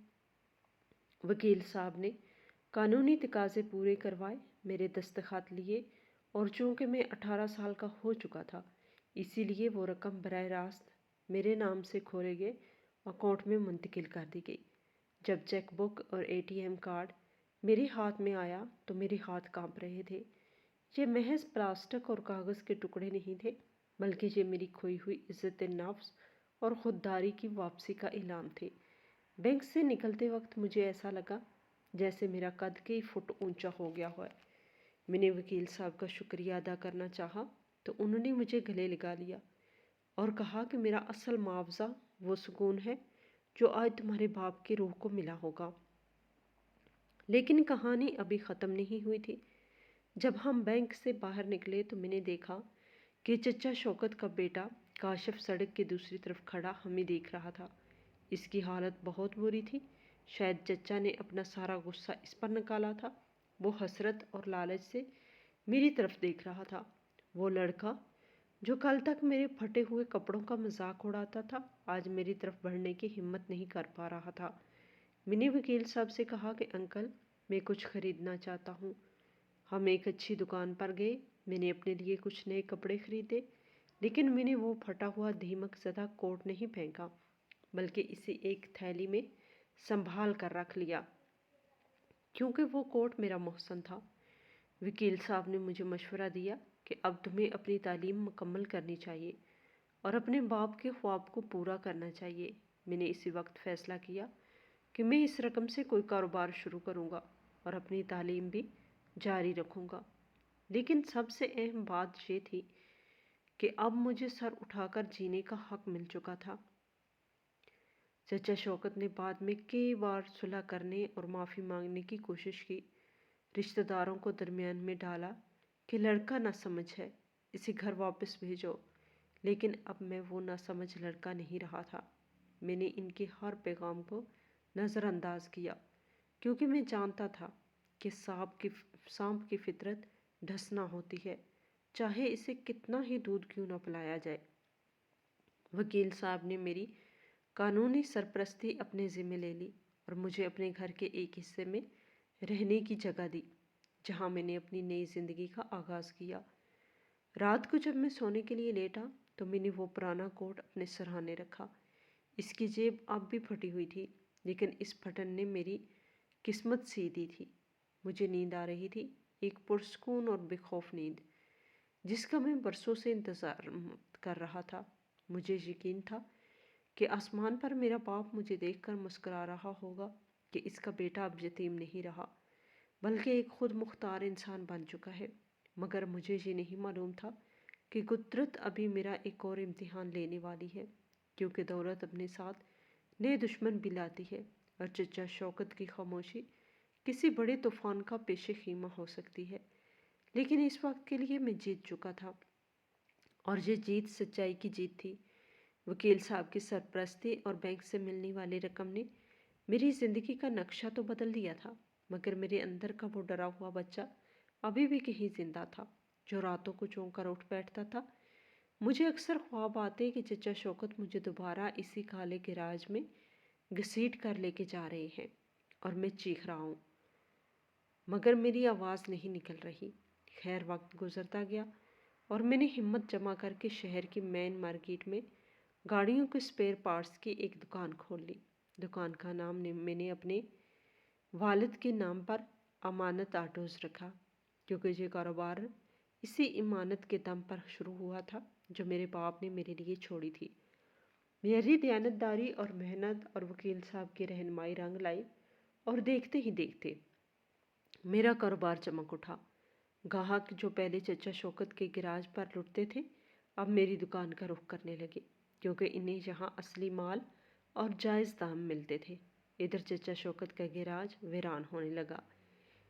وکیل صاحب نے قانونی تقاضے پورے کروائے، میرے دستخط لیے، اور چونکہ میں 18 سال کا ہو چکا تھا اسی لیے وہ رقم براہ راست میرے نام سے کھولے گئے اکاؤنٹ میں منتقل کر دی گئی۔ جب چیک بک اور ATM کارڈ میرے ہاتھ میں آیا تو میرے ہاتھ کانپ رہے تھے۔ یہ محض پلاسٹک اور کاغذ کے ٹکڑے نہیں تھے، بلکہ یہ میری کھوئی ہوئی عزت نفس اور خودداری کی واپسی کا اعلان تھے۔ بینک سے نکلتے وقت مجھے ایسا لگا جیسے میرا قد کئی فٹ اونچا ہو گیا ہے۔ میں نے وکیل صاحب کا شکریہ ادا کرنا چاہا تو انہوں نے مجھے گلے لگا لیا اور کہا کہ میرا اصل معاوضہ وہ سکون ہے جو آج تمہارے باپ کی روح کو ملا ہوگا۔ لیکن کہانی ابھی ختم نہیں ہوئی تھی۔ جب ہم بینک سے باہر نکلے تو میں نے دیکھا کہ چچا شوکت کا بیٹا کاشف سڑک کی دوسری طرف کھڑا ہمیں دیکھ رہا تھا۔ اس کی حالت بہت بری تھی۔ شاید چچا نے اپنا سارا غصہ اس پر نکالا تھا۔ وہ حسرت اور لالچ سے میری طرف دیکھ رہا تھا۔ وہ لڑکا جو کل تک میرے پھٹے ہوئے کپڑوں کا مذاق اڑاتا تھا آج میری طرف بڑھنے کی ہمت نہیں کر پا رہا تھا۔ میں نے وکیل صاحب سے کہا کہ انکل میں کچھ خریدنا چاہتا ہوں۔ ہم ایک اچھی دکان پر گئے۔ میں نے اپنے لیے کچھ نئے کپڑے خریدے، لیکن میں نے وہ پھٹا ہوا دیمک زدہ کوٹ نہیں پھینکا بلکہ اسے ایک تھیلی میں سنبھال کر رکھ لیا کیونکہ وہ کوٹ میرا محسن تھا۔ وکیل صاحب نے مجھے مشورہ دیا کہ اب تمہیں اپنی تعلیم مکمل کرنی چاہیے اور اپنے باپ کے خواب کو پورا کرنا چاہیے۔ میں نے اسی وقت فیصلہ کیا کہ میں اس رقم سے کوئی کاروبار شروع کروں گا اور اپنی تعلیم بھی جاری رکھوں گا۔ لیکن سب سے اہم بات یہ تھی کہ اب مجھے سر اٹھا کر جینے کا حق مل چکا تھا۔ چچا شوکت نے بعد میں کئی بار صلح کرنے اور معافی مانگنے کی کوشش کی۔ رشتہ داروں کو درمیان میں ڈالا کہ لڑکا نہ سمجھ ہے، اسے گھر واپس بھیجو، لیکن اب میں وہ نہ سمجھ لڑکا نہیں رہا تھا۔ میں نے ان کے ہر پیغام کو نظر انداز کیا کیونکہ میں جانتا تھا کہ سانپ کی فطرت ڈھسنا ہوتی ہے، چاہے اسے کتنا ہی دودھ کیوں نہ پلایا جائے۔ وکیل صاحب نے میری قانونی سرپرستی اپنے ذمہ لے لی اور مجھے اپنے گھر کے ایک حصے میں رہنے کی جگہ دی جہاں میں نے اپنی نئی زندگی کا آغاز کیا۔ رات کو جب میں سونے کے لیے لیٹا تو میں نے وہ پرانا کوٹ اپنے سرہانے رکھا۔ اس کی جیب اب بھی پھٹی ہوئی تھی، لیکن اس پھٹن نے میری قسمت سی دی تھی۔ مجھے نیند آ رہی تھی، ایک پرسکون اور بے خوف نیند جس کا میں برسوں سے انتظار کر رہا تھا۔ مجھے یقین تھا کہ آسمان پر میرا باپ مجھے دیکھ کر مسکرا رہا ہوگا کہ اس کا بیٹا اب یتیم نہیں رہا بلکہ ایک خود مختار انسان بن چکا ہے۔ مگر مجھے یہ نہیں معلوم تھا کہ قدرت ابھی میرا ایک اور امتحان لینے والی ہے، کیونکہ دولت اپنے ساتھ نئے دشمن بھی لاتی ہے اور چچا شوکت کی خاموشی کسی بڑے طوفان کا پیش خیمہ ہو سکتی ہے۔ لیکن اس وقت کے لیے میں جیت چکا تھا اور یہ جیت سچائی کی جیت تھی۔ وکیل صاحب کی سرپرستی اور بینک سے ملنے والی رقم نے میری زندگی کا نقشہ تو بدل دیا تھا، مگر میرے اندر کا وہ ڈرا ہوا بچہ ابھی بھی کہیں زندہ تھا جو راتوں کو چونک کر اٹھ بیٹھتا تھا۔ مجھے اکثر خواب آتے کہ چچا شوکت مجھے دوبارہ اسی کالے گراج میں گھسیٹ کر لے کے جا رہے ہیں اور میں چیخ رہا ہوں، مگر میری آواز نہیں نکل رہی۔ خیر وقت گزرتا گیا اور میں نے ہمت جمع کر کے شہر کی مین مارکیٹ میں گاڑیوں کے اسپیئر پارٹس کی ایک دکان کھول لی۔ دکان کا نام میں نے اپنے والد کے نام پر امانت آٹوز رکھا، کیونکہ یہ کاروبار اسی امانت کے دم پر شروع ہوا تھا جو میرے باپ نے میرے لیے چھوڑی تھی۔ میری دیانتداری اور محنت اور وکیل صاحب کی رہنمائی رنگ لائی اور دیکھتے ہی دیکھتے میرا کاروبار چمک اٹھا۔ گاہک جو پہلے چچا شوکت کے گراج پر لٹتے تھے اب میری دکان کا رخ کرنے لگے کیونکہ انہیں یہاں اصلی مال اور جائز دام ملتے تھے۔ ادھر چچا شوکت کا گراج ویران ہونے لگا۔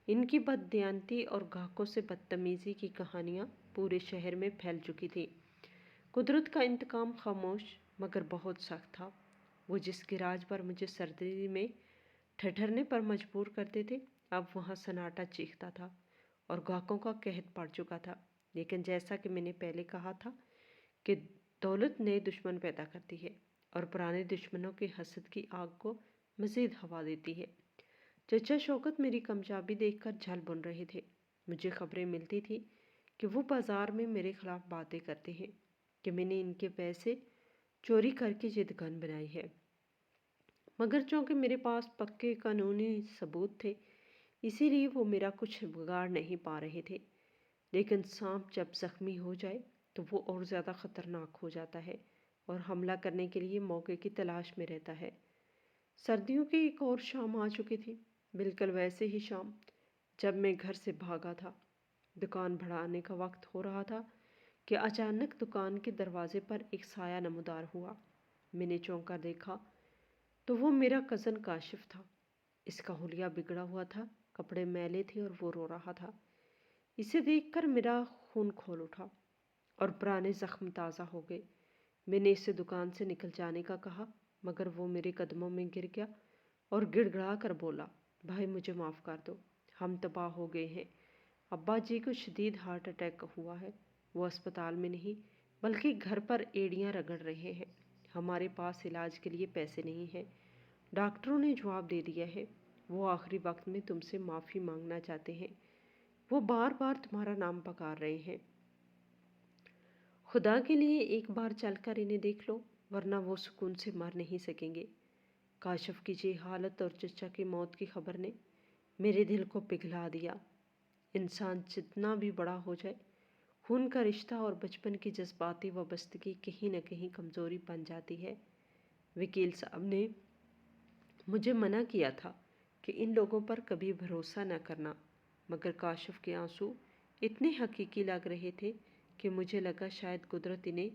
ان کی بد دیانتی اور گاہکوں سے بدتمیزی کی کہانیاں پورے شہر میں پھیل چکی تھی۔ قدرت کا انتقام خاموش مگر بہت سخت تھا۔ وہ جس گراج پر مجھے سردی میں ٹھٹھرنے پر مجبور کرتے تھے اب وہاں سناٹا چیختا تھا اور گاہکوں کا قحط پڑ چکا تھا۔ لیکن جیسا کہ میں نے پہلے کہا تھا کہ دولت نئے دشمن پیدا کرتی ہے اور پرانے دشمنوں کے حسد کی آگ کو مزید ہوا دیتی ہے۔ چچا شوکت میری کامیابی دیکھ کر جھل بن رہے تھے۔ مجھے خبریں ملتی تھی کہ وہ بازار میں میرے خلاف باتیں کرتے ہیں کہ میں نے ان کے پیسے چوری کر کے یہ دکان بنائی ہے، مگر چونکہ میرے پاس پکے قانونی ثبوت تھے اسی لیے وہ میرا کچھ بگاڑ نہیں پا رہے تھے۔ لیکن سانپ جب زخمی ہو جائے تو وہ اور زیادہ خطرناک ہو جاتا ہے اور حملہ کرنے کے لیے موقع کی تلاش میں رہتا ہے۔ سردیوں کی ایک اور شام آ چکی تھی، بالکل ویسے ہی شام جب میں گھر سے بھاگا تھا۔ دکان بڑھانے کا وقت ہو رہا تھا کہ اچانک دکان کے دروازے پر ایک سایہ نمودار ہوا۔ میں نے چونک کر دیکھا تو وہ میرا کزن کاشف تھا۔ اس کا حلیہ بگڑا ہوا تھا، کپڑے میلے تھے اور وہ رو رہا تھا۔ اسے دیکھ کر میرا خون کھول اٹھا اور پرانے زخم تازہ ہو گئے۔ میں نے اسے دکان سے نکل جانے کا کہا، مگر وہ میرے قدموں میں گر گیا اور گڑ گڑا کر بولا، بھائی مجھے معاف کر دو، ہم تباہ ہو گئے ہیں۔ ابا جی کو شدید ہارٹ اٹیک ہوا ہے، وہ اسپتال میں نہیں بلکہ گھر پر ایڑیاں رگڑ رہے ہیں۔ ہمارے پاس علاج کے لیے پیسے نہیں ہیں۔ ڈاکٹروں نے جواب دے دیا ہے، وہ آخری وقت میں تم سے معافی مانگنا چاہتے ہیں، وہ بار بار تمہارا نام پکار رہے ہیں۔ خدا کے لیے ایک بار چل کر انہیں دیکھ لو، ورنہ وہ سکون سے مر نہیں سکیں گے۔ کاشف کی یہ حالت اور چچا کی موت کی خبر نے میرے دل کو پگھلا دیا۔ انسان جتنا بھی بڑا ہو جائے، خون کا رشتہ اور بچپن کی جذباتی وابستگی کہیں نہ کہیں کمزوری بن جاتی ہے۔ وکیل صاحب نے مجھے منع کیا تھا کہ ان لوگوں پر کبھی بھروسہ نہ کرنا، مگر کاشف کے آنسو اتنے حقیقی لگ رہے تھے کہ مجھے لگا شاید قدرت انہیں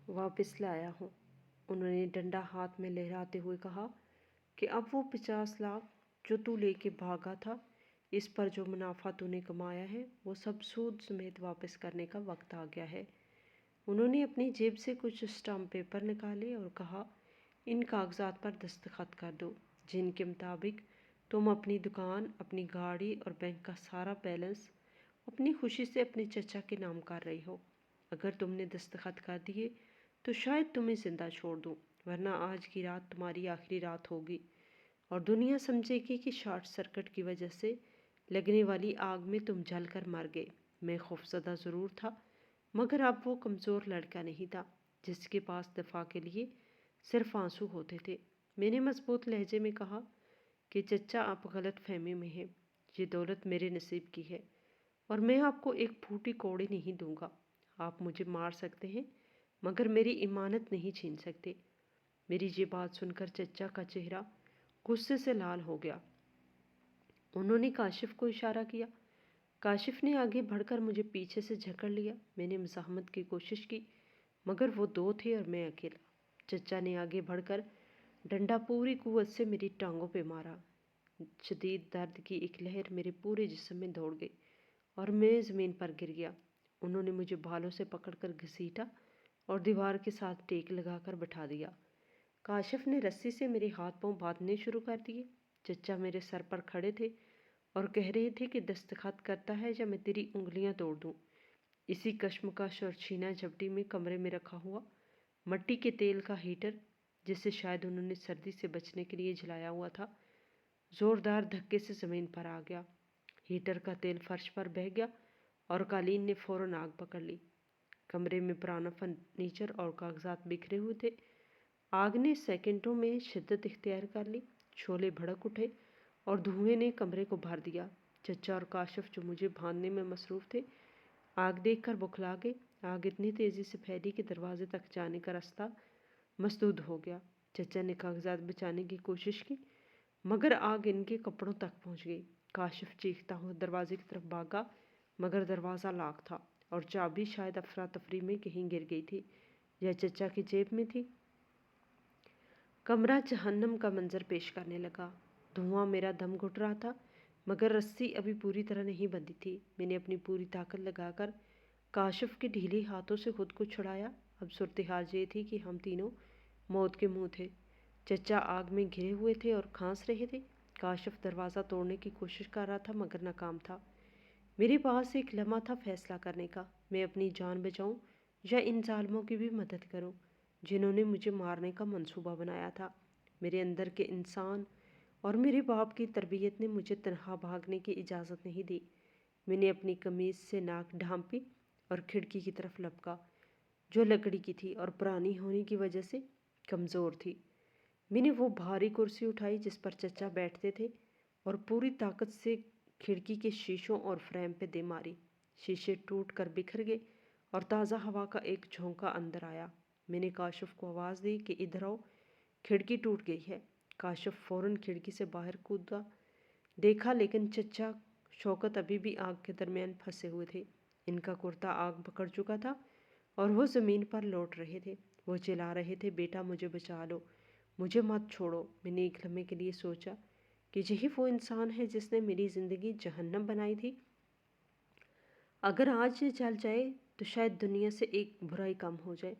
واپس لایا ہوں۔ انہوں نے ڈنڈا ہاتھ میں لہراتے ہوئے کہا کہ اب وہ 50 لاکھ جو تو لے کے بھاگا تھا، اس پر جو منافع تو نے کمایا ہے، وہ سب سود سمیت واپس کرنے کا وقت آ گیا ہے۔ انہوں نے اپنی جیب سے کچھ اسٹامپ پیپر نکالے اور کہا، ان کاغذات پر دستخط کر دو، جن کے مطابق تم اپنی دکان، اپنی گاڑی اور بینک کا سارا بیلنس اپنی خوشی سے اپنے چچا کے نام کر رہی ہو۔ اگر تم نے دستخط کر دیے تو شاید تمہیں زندہ چھوڑ دوں، ورنہ آج کی رات تمہاری آخری رات ہوگی اور دنیا سمجھے گی کہ شارٹ سرکٹ کی وجہ سے لگنے والی آگ میں تم جل کر مر گئے۔ میں خوفزدہ ضرور تھا، مگر اب وہ کمزور لڑکا نہیں تھا جس کے پاس دفاع کے لیے صرف آنسو ہوتے تھے۔ میں نے مضبوط لہجے میں کہا کہ چچا، آپ غلط فہمی میں ہیں، یہ دولت میرے نصیب کی ہے اور میں آپ کو ایک پھوٹی کوڑی نہیں دوں گا۔ آپ مجھے مار سکتے ہیں مگر میری امانت نہیں چھین سکتے۔ میری یہ بات سن کر چچا کا چہرہ غصے سے لال ہو گیا۔ انہوں نے کاشف کو اشارہ کیا۔ کاشف نے آگے بڑھ کر مجھے پیچھے سے جھکڑ لیا۔ میں نے مزاحمت کی کوشش کی مگر وہ دو تھے اور میں اکیلا۔ چچا نے آگے بڑھ کر ڈنڈا پوری قوت سے میری ٹانگوں پہ مارا۔ شدید درد کی ایک لہر میرے پورے جسم میں دوڑ گئی اور میں زمین پر گر گیا۔ انہوں نے مجھے بالوں سے پکڑ کر گھسیٹا اور دیوار کے ساتھ ٹیک لگا کر بٹھا دیا۔ کاشف نے رسی سے میرے ہاتھ پاؤں باندھنے شروع کر دیے۔ چچا میرے سر پر کھڑے تھے اور کہہ رہے تھے کہ دستخط کرتا ہے یا میں تیری انگلیاں توڑ دوں۔ اسی کشمکش اور چھینا جھپٹی میں کمرے میں رکھا ہوا مٹی کے تیل کا ہیٹر، جسے شاید انہوں نے سردی سے بچنے کے لیے جلایا ہوا تھا، زوردار دھکے سے زمین پر آ گیا۔ ہیٹر کا تیل فرش پر بہہ گیا اور قالین نے فوراً آگ پکڑ لی۔ کمرے میں پرانا فرنیچر اور کاغذات بکھرے ہوئے تھے۔ آگ نے سیکنڈوں میں شدت اختیار کر لی، شعلے بھڑک اٹھے اور دھوئیں نے کمرے کو بھر دیا۔ چچا اور کاشف جو مجھے باندھنے میں مصروف تھے، آگ دیکھ کر بکھلا گئے۔ آگ اتنی تیزی سے پھیلی کہ دروازے تک جانے کا راستہ مسدود ہو گیا۔ چچا نے کاغذات بچانے کی کوشش کی مگر آگ ان کے کپڑوں تک پہنچ گئی۔ کاشف چیختا ہوا دروازے کی طرف بھاگا مگر دروازہ لاک تھا اور چابی شاید افراتفری میں کہیں گر گئی تھی یا چچا کی جیب میں تھی۔ کمرہ جہنم کا منظر پیش کرنے لگا۔ دھواں میرا دم گھٹ رہا تھا مگر رسی ابھی پوری طرح نہیں بندھی تھی۔ میں نے اپنی پوری طاقت لگا کر کاشف کے ڈھیلے ہاتھوں سے خود کو چھڑایا۔ اب صورتحال یہ تھی کہ ہم تینوں موت کے منہ تھے۔ چچا آگ میں گھرے ہوئے تھے اور کھانس رہے تھے۔ کاشف دروازہ توڑنے کی کوشش کر رہا تھا مگر ناکام تھا۔ میرے پاس ایک لمحہ تھا فیصلہ کرنے کا، میں اپنی جان بچاؤں یا ان ظالموں کی بھی مدد کروں جنہوں نے مجھے مارنے کا منصوبہ بنایا تھا۔ میرے اندر کے انسان اور میرے باپ کی تربیت نے مجھے تنہا بھاگنے کی اجازت نہیں دی۔ میں نے اپنی قمیض سے ناک ڈھانپی اور کھڑکی کی طرف لپکا، جو لکڑی کی تھی اور پرانی ہونے کی وجہ سے کمزور تھی۔ میں نے وہ بھاری کرسی اٹھائی جس پر چچا بیٹھتے تھے اور پوری طاقت سے کھڑکی کے شیشوں اور فریم پہ دے ماری۔ شیشے ٹوٹ کر بکھر گئے اور تازہ ہوا کا ایک جھونکا اندر آیا۔ میں نے کاشف کو آواز دی کہ ادھر آؤ، کھڑکی ٹوٹ گئی ہے۔ کاشف فوراً کھڑکی سے باہر کودا۔ دیکھا لیکن چچا شوکت ابھی بھی آگ کے درمیان پھنسے ہوئے تھے۔ ان کا کرتا آگ پکڑ چکا تھا اور وہ زمین پر لوٹ رہے تھے۔ وہ چلا رہے تھے، بیٹا مجھے بچا لو، مجھے مت چھوڑو۔ میں نے ایک لمحے کے لیے سوچا کہ یہی وہ انسان ہے جس نے میری زندگی جہنم بنائی تھی۔ اگر آج یہ جل جائے تو شاید دنیا سے ایک برائی کم ہو جائے۔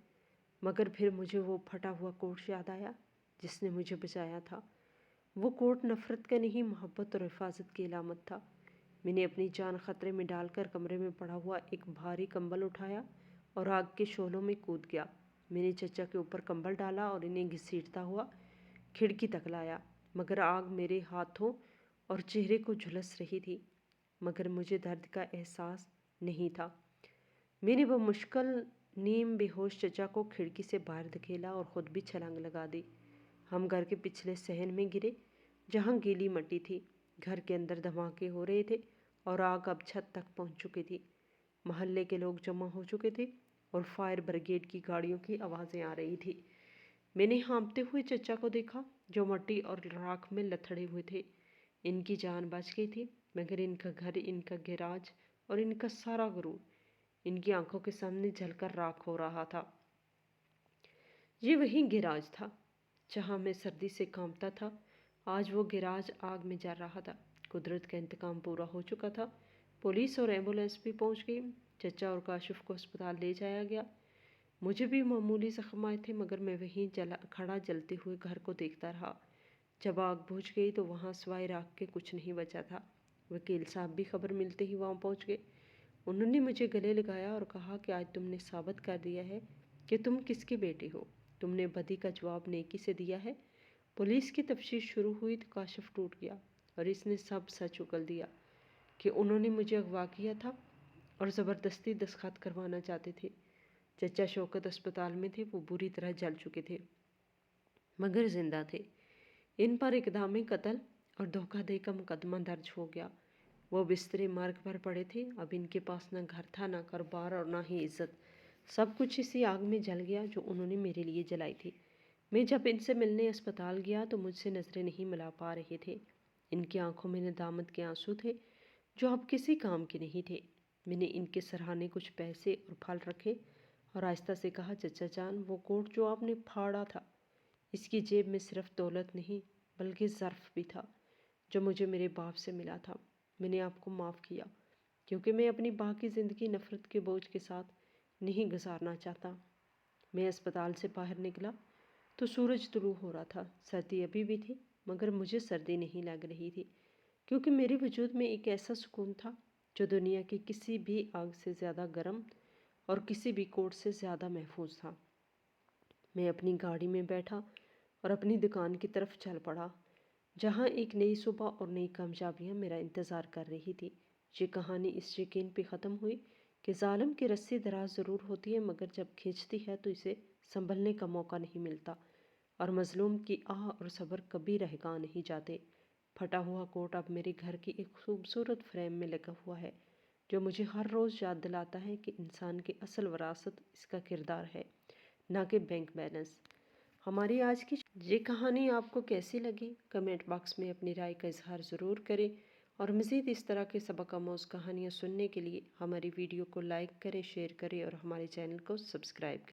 مگر پھر مجھے وہ پھٹا ہوا کوٹ یاد آیا جس نے مجھے بچایا تھا۔ وہ کوٹ نفرت کا نہیں، محبت اور حفاظت کی علامت تھا۔ میں نے اپنی جان خطرے میں ڈال کر کمرے میں پڑا ہوا ایک بھاری کمبل اٹھایا اور آگ کے شعلوں میں کود گیا۔ میں نے چچا کے اوپر کمبل ڈالا اور انہیں گھسیٹتا ہوا کھڑکی تک لایا مگر آگ میرے ہاتھوں اور چہرے کو جھلس رہی تھی مگر مجھے درد کا احساس نہیں تھا۔ میں نے بمشکل نیم بے ہوش چچا کو کھڑکی سے باہر دھکیلا اور خود بھی چھلانگ لگا دی۔ ہم گھر کے پچھلے صحن میں گرے جہاں گیلی مٹی تھی۔ گھر کے اندر دھماکے ہو رہے تھے اور آگ اب چھت تک پہنچ چکی تھی۔ محلے کے لوگ جمع ہو چکے تھے اور فائر بریگیڈ کی گاڑیوں کی آوازیں آ رہی تھی۔ میں نے ہانپتے ہوئے چچا کو دیکھا جو مٹی اور راکھ میں لتھڑے ہوئے تھے۔ ان کی جان بچ گئی تھی مگر ان کا گھر، ان کا گیراج اور ان کا سارا غرور ان کی آنکھوں کے سامنے جل کر راکھ ہو رہا تھا۔ یہ وہی گیراج تھا جہاں میں سردی سے کانپتا تھا۔ آج وہ گیراج آگ میں جل رہا تھا۔ قدرت کا انتقام پورا ہو چکا تھا۔ پولیس اور ایمبولینس بھی پہنچ گئی۔ چچا اور کاشف کو اسپتال لے جایا گیا۔ مجھے بھی معمولی زخم آئے تھے مگر میں وہیں کھڑا جلتے ہوئے گھر کو دیکھتا رہا۔ جب آگ بجھ گئی تو وہاں سوائے راکھ کے کچھ نہیں بچا تھا۔ وکیل صاحب بھی خبر ملتے ہی وہاں پہنچ گئے۔ انہوں نے مجھے گلے لگایا اور کہا کہ آج تم نے ثابت کر دیا ہے کہ تم کس کی بیٹی ہو؟ تم نے بدی کا جواب نیکی سے دیا ہے۔ پولیس کی تفتیش شروع ہوئی تو کاشف ٹوٹ گیا اور اس نے سب سچ اگل دیا کہ انہوں نے مجھے اغوا کیا تھا اور زبردستی دستخط کروانا چاہتے تھے۔ چچا شوکت اسپتال میں تھے، وہ بری طرح جل چکے تھے مگر زندہ تھے۔ ان پر اقدام قتل اور دھوکہ دہی کا مقدمہ درج ہو گیا۔ وہ بستر مرگ پر پڑے تھے۔ اب ان کے پاس نہ گھر تھا، نہ کاروبار اور نہ ہی عزت۔ سب کچھ اسی آگ میں جل گیا جو انہوں نے میرے لیے جلائی تھی۔ میں جب ان سے ملنے اسپتال گیا تو مجھ سے نظریں نہیں ملا پا رہے تھے۔ ان کی آنکھوں میں ندامت کے آنسو تھے جو اب کسی کام کے نہیں تھے۔ میں نے ان کے سرہانے کچھ پیسے اور پھل رکھے اور آہستہ سے کہا، چچا جان، وہ کوٹ جو آپ نے پھاڑا تھا، اس کی جیب میں صرف دولت نہیں بلکہ ظرف بھی تھا جو مجھے میرے باپ سے ملا تھا۔ میں نے آپ کو معاف کیا کیونکہ میں اپنی باقی زندگی نفرت کے بوجھ کے ساتھ نہیں گزارنا چاہتا۔ میں اسپتال سے باہر نکلا تو سورج طلوع ہو رہا تھا۔ سردی ابھی بھی تھی مگر مجھے سردی نہیں لگ رہی تھی کیونکہ میرے وجود میں ایک ایسا سکون تھا جو دنیا کی کسی بھی آگ سے زیادہ گرم اور کسی بھی کوٹ سے زیادہ محفوظ تھا۔ میں اپنی گاڑی میں بیٹھا اور اپنی دکان کی طرف چل پڑا جہاں ایک نئی صبح اور نئی کامیابیاں میرا انتظار کر رہی تھی۔ یہ کہانی اس یقین پہ ختم ہوئی کہ ظالم کی رسی دراز ضرور ہوتی ہے مگر جب کھینچتی ہے تو اسے سنبھلنے کا موقع نہیں ملتا، اور مظلوم کی آہ اور صبر کبھی رہگاں نہیں جاتے۔ پھٹا ہوا کوٹ اب میرے گھر کی ایک خوبصورت فریم میں لگا ہوا ہے جو مجھے ہر روز یاد دلاتا ہے کہ انسان کی اصل وراثت اس کا کردار ہے، نہ کہ بینک بیلنس۔ ہماری آج کی یہ کہانی آپ کو کیسی لگی؟ کمنٹ باکس میں اپنی رائے کا اظہار ضرور کریں، اور مزید اس طرح کے سبق آموز کہانیاں سننے کے لیے ہماری ویڈیو کو لائک کریں، شیئر کریں اور ہمارے چینل کو سبسکرائب کریں۔